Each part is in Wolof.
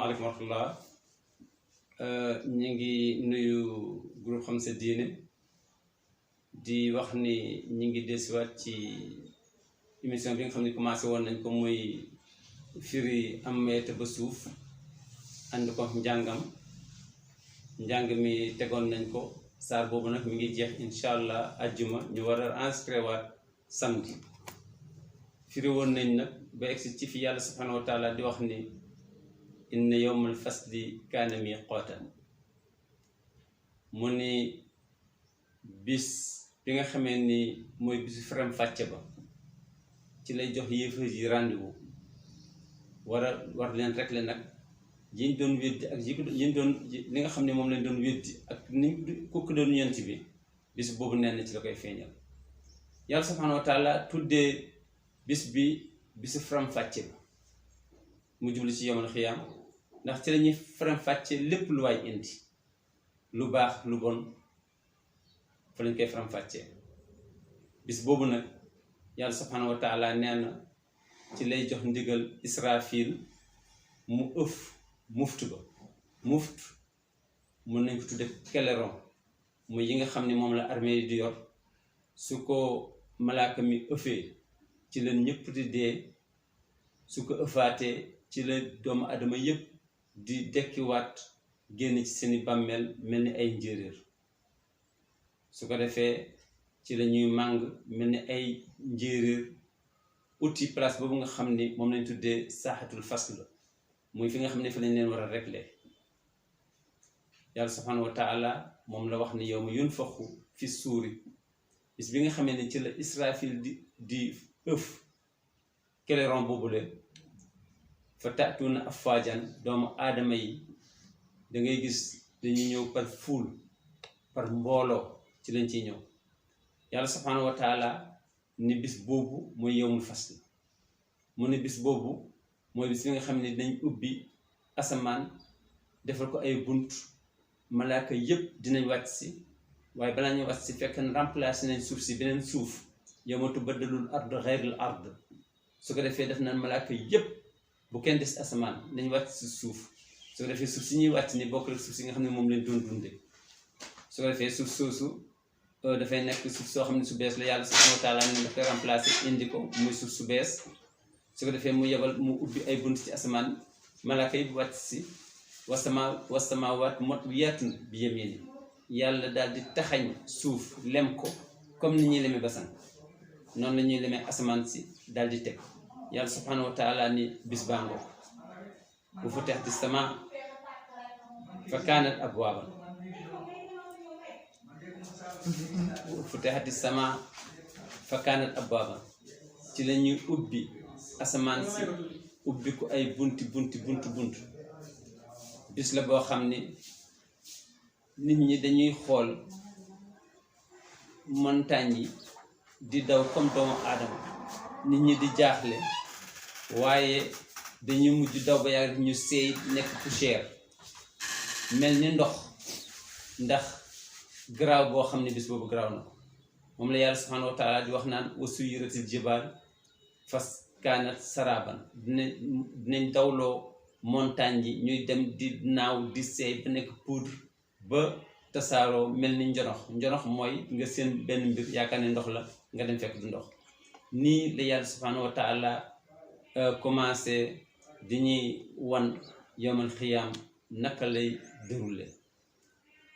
asalaamaaleykum wa rahmatulah ñu ngi nuyu groupe Xam Sa Diine di wax ni ñu ngi desiwaat ci émission bi nga xam ne commencé woon nañ ko muy firi am meete ba suuf ànd ko njàng mi tegoon nañ ko saar boobu nag mi ngi jeex incha allah ajjuma ñu war a enregistré waat samedi firi woon nañ nag ba egsi ci fi yàlla subhanahu wa taala di wax ni inna yawmal fasli kaana miqaatan mu ni bis bi nga xamee ni mooy bisu faram fàcce ba ci lay jox yéefar yi rendez-vous war leen rek le nag yiñ doon weddi ak yiñ doon li nga xam ne moom lañ doon weddi ak ni kooku doon yent bi bis boobu nen ci la koy feeñal yàlla subhanahu wa taala tuddee bis bi bisu faram fàcce ba mu jublu ci yawmal xiyaam ndax ci lañuy faram fàcce lépp lu waay indi lu baax lu bon fa lañ koy faram fàcce bis boobu nag yàlla subhanahu wa taala nee na ci lay jox ndigal Israfil mu ëf muftu ba muft mun nañ ko tudde keleron muy yi nga xam ne moom la armée yi di yor su ko malaaka mi ëfee ci la ñëpp di dee su ko ëffaatee ci la doomu adama yépp di dekkiwaat génn ci seeni bàmmeel mel ni ay njéeréer su ko defee ci la ñuy màng mel ni ay njéeréer uti place boobu nga xam ni moom lañ tuddee saaxatul fasl muy fi nga xam ne fi lañ leen war a régler yàlla subhanahu wa taala moom la wax ni yow ma yunfaxu fi suuri bis bi nga xamee ne ci la Israfil di ëf keleron boobu leen fa taatuna afwaajan doomu aadama yi da ngay gis dañuy ñëw par foule par mbooloo ci lañ ciy ñëw yàlla subhanahu wa taala ni bis boobu mooy yowmul fasl mu ne bis boobu mooy bis bi nga xam ne dañ ubbi asamaan defal ko ay bunt malaaka yépp dinañ wàcc si waaye balaa ñuy wàcc si fekk na remplacé nañ suuf si beneen suuf yawma tubaddalul ardu ghayril ard su ko defee def naan malaaka yépp bu kenn des asamaan nañ wàcc si suuf su ko defee suuf si ñuy wàcc ni bokk ak suuf si nga xam ne moom leen doon dunde su ko defee suuf soosu dafay nekk suuf soo xam ne su bees la yàlla subhanahu wa taala ne daf koy remplacé indi ko muy suuf su bees su ko defee mu yebal mu ubbi ay bunt ci asamaan malaaka yi bu wàcc si wasamawaat matwiyaatun bi yamini yàlla daal di taxañ suuf lem ko comme ni ñuy lemee basan noonu la ñuy lemee asamaan si daal di teg yàlla subhanahu wa taala ni bis bàngoo bu futihati sama fa kaanat abwaaban futihati sama fa kaanat abwaaban ci la ñuy ubbi asamaan si ubbi ko ay bunt bis la boo xam ni nit ñi dañuy xool montagne yi di daw comme doomu aadama nit ñi di jaaxle waaye dañuy mujj daw ba yàgg ñu seey nekk poussière mel ni ndox ndax garaaw boo xam ne bis boobu garaaw na ko moom la yàlla subhanahu wa taala di wax naan wa suyyiratil jibaal fas kaanat saraban dinañ dawloo montagne yi ñuy dem di naaw di seey ba nekk poudre ba tasaaroo mel ni njonox mooy nga seen benn mbir yaakaar ne ndox la nga dem fekk du ndox nii la yàlla subhanahu wa taala commencé di ñuy wan yawmal xiyaam naka lay déroulé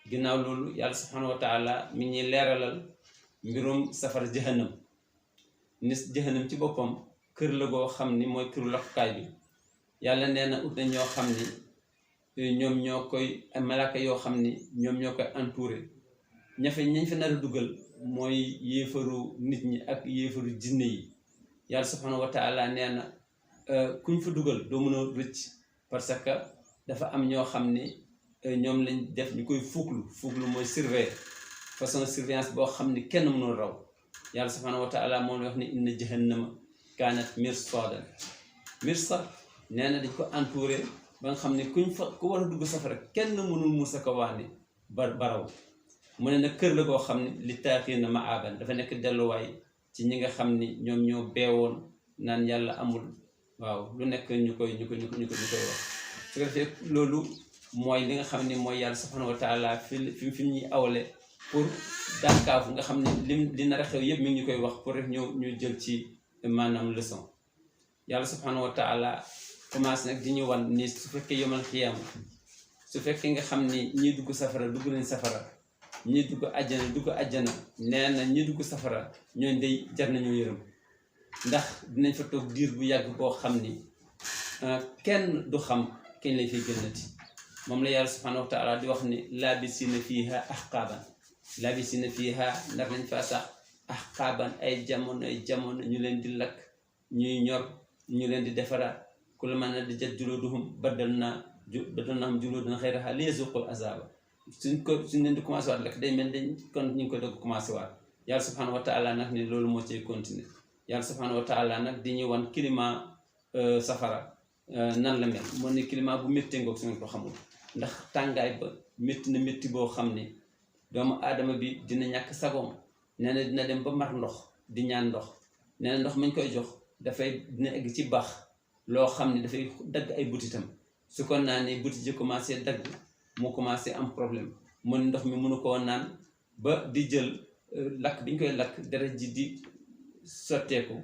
ginnaaw loolu yàlla subhanahu wa taala mi ñuy leeralal mbirum safara jahannam nis jahannam ci boppam kër la goo xam ni mooy këru lakkukaay bi yàlla nee na ut na ñoo xam ni ñoom ñoo koy malaaka yoo xam ni ñoom ñoo koy entouré ñañ fa nar a dugal mooy yéefaru nit ñi ak yéefaru jinne yi yàlla subhanahu wa taala nee na kuñ fa dugal doo mën a rëcc parce que dafa am ñoo xam ni ñoom lañ def ñu koy fuglu mooy surveiller façon surveillance boo xam ni kenn mënul raw yàlla subhanahu wa taala moom la wax ni inna jahannama kaanat mirsaadan mirsad nee na dañ ko entouré ba nga xam ne ku war a dugg safara kenn mënul musa ko wax ni baraw mu ne nag kër la koo xam ne li taaxiina ma'aaban dafa nekk delluwaay ci ñi nga xam ni ñoom ñoo beewoon naan yàlla amul waaw lu nekk ñu koy wax su ko defee loolu mooy li nga xam ne mooy yàlla subhanahu wa taala fi ñuy awale pour dànkaafu nga xam ne li nar a xew yëpp mi ngi ñu koy wax pour rek ñu jël ci maanaam leçon yàlla subhanahu wa taala commencé nag di ñu wan ni su fekkee yomal xiyaama su fekkee nga xam ni ñii dugg safara dugg nañ safara ñii dugg àjjana nee na ñii dugg safara ñooñ day jar nañoo yërëm ndax dinañ fa toog diir bu yàgg boo xam ni kenn du xam kenn lay fay gënnati moom la yàlla subhanahu wa taala di wax ni laabisina fiiha ahqaaban laabisina fiiha ndax nañ faa sax ahqaaban ay jamono ñu leen di lakk ñuy ñor ñu leen di defaraat ku la mën a di jat juluuduhum badalnaahum juluudan xayrahaa liyazuuqul azaaba suñ leen di commencé waat lakk day mel dañ kon ñu ngi koy doog commencé waat yàlla subhanahu wa taala nag ni loolu moo cay continuer yàlla subhanahu wa taala nag di ñuy wan climat safara nan la mel moo ne climat bu méttee ngoog su ngeen ko xamul ndax tàngaay ba métti na métti boo xam ne doomu aadama bi dina ñàkk sagoom nee na dina dem ba mar ndox di ñaan ndox nee na ndox mañ koy jox dina egg ci baax loo xam ne dafay dagg ay butitam su ko naanee butit ji commencé dagg mu commencé am problème mu ne ndox mi mënu koo naan ba di jël lakk bi ñu koy lakk deret ji di sotteeku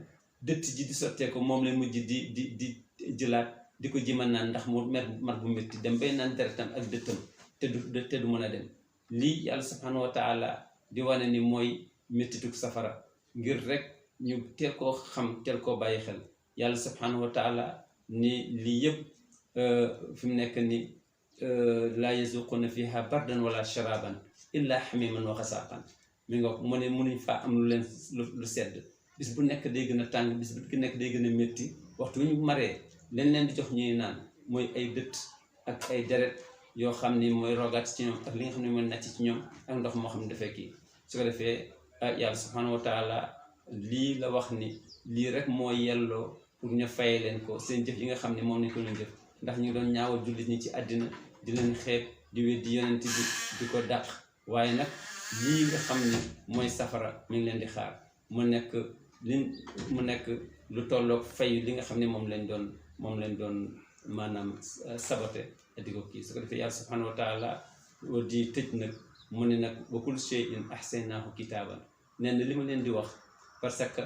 dëtt ji di sotteeku moom lay mujj di jëlaat di ko jima naan ndax mu mar bu métti dem bay naan deretam ak dëttam te du mën a dem lii yàlla subhanahu wa taala di wane ni mooy méttituk safara ngir rek ñu teel koo xam teel koo bàyyi xel yàlla subhanahu wa taala ni lii yëpp fi mu nekk ni laa yazuquna fiha bardan wala sharaban illa hamiman wa xasaaqan mi nga mu ne mënuñ faa am lu leen lu sedd bis bu nekk day gën a tàng bis bu nekk day gën a métti waxtu wu ñu maree leen di jox ñuy naan mooy ay dëtt ak ay deret yoo xam ni mooy rogaat ci ñoom ak li nga xam ne mooy nàcc ci ñoom ak ndox moo xam ne dafay kii su ko defee yàlla subhanahu wa taala lii la wax ni lii rek moo yelloo pour ñu fay leen ko seen jëf yi nga xam ne moom nañ ko leen jëf ndax ñu doon ñaawal jullit ñi ci àddina di leen xeeb di weddi yonent bi di ko dàq waaye nag lii nga xam ne mooy safara mi ngi leen di xaar mu nekk lu tolloog fay li nga xam ne moom lañ doon maanaam sabote di ko kii su ko defee yàlla subhanahu wa taala di tëj nag mu ne nag wa kullu shay'in ahsaynaahu kitaaban nee na li ma leen di wax parce que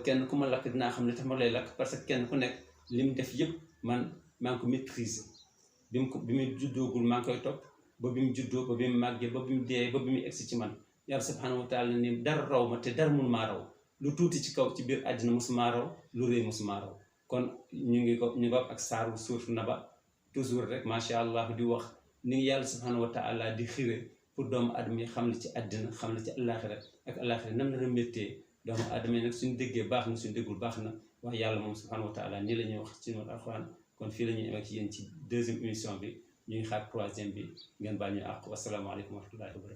kenn ku ma lakk dinaa xam ne tax ma lay lakk parce que kenn ku nekk li mu def yëpp man maa ngi ko maîtriser bi mu juddoogul maa ngi koy topp ba bi mu juddoo ba bi mu màggee ba bi mu dee ba bi mu egsi ci man yàlla subhanahu wa taala ni dara raw ma te dara mun maa raw lu tuuti ci kaw ci biir àddina mosumaa raw lu rëy mosumaa raw kon ñu ngi ak saaru suuf Naba toujours rek macha allah di wax ni yàlla subhanahu wa taala di xire pour doomu aadama yi xam la ci àddina xam la ci àllaaxira ak àllaaxira nam la méttee doomu aadama yi nag suñu déggee baax na suñu déggul baax na waaye yàlla moom subhanahu wa taala nii la ñuy wax ci noonu alxuraan kon fii la ñuy ak yéen ci deuxième émission bi ñu ngi xaar troisième bi ngeen baal ñu àq wasalaamaaleykum wa rahmatullahi wa barakatuh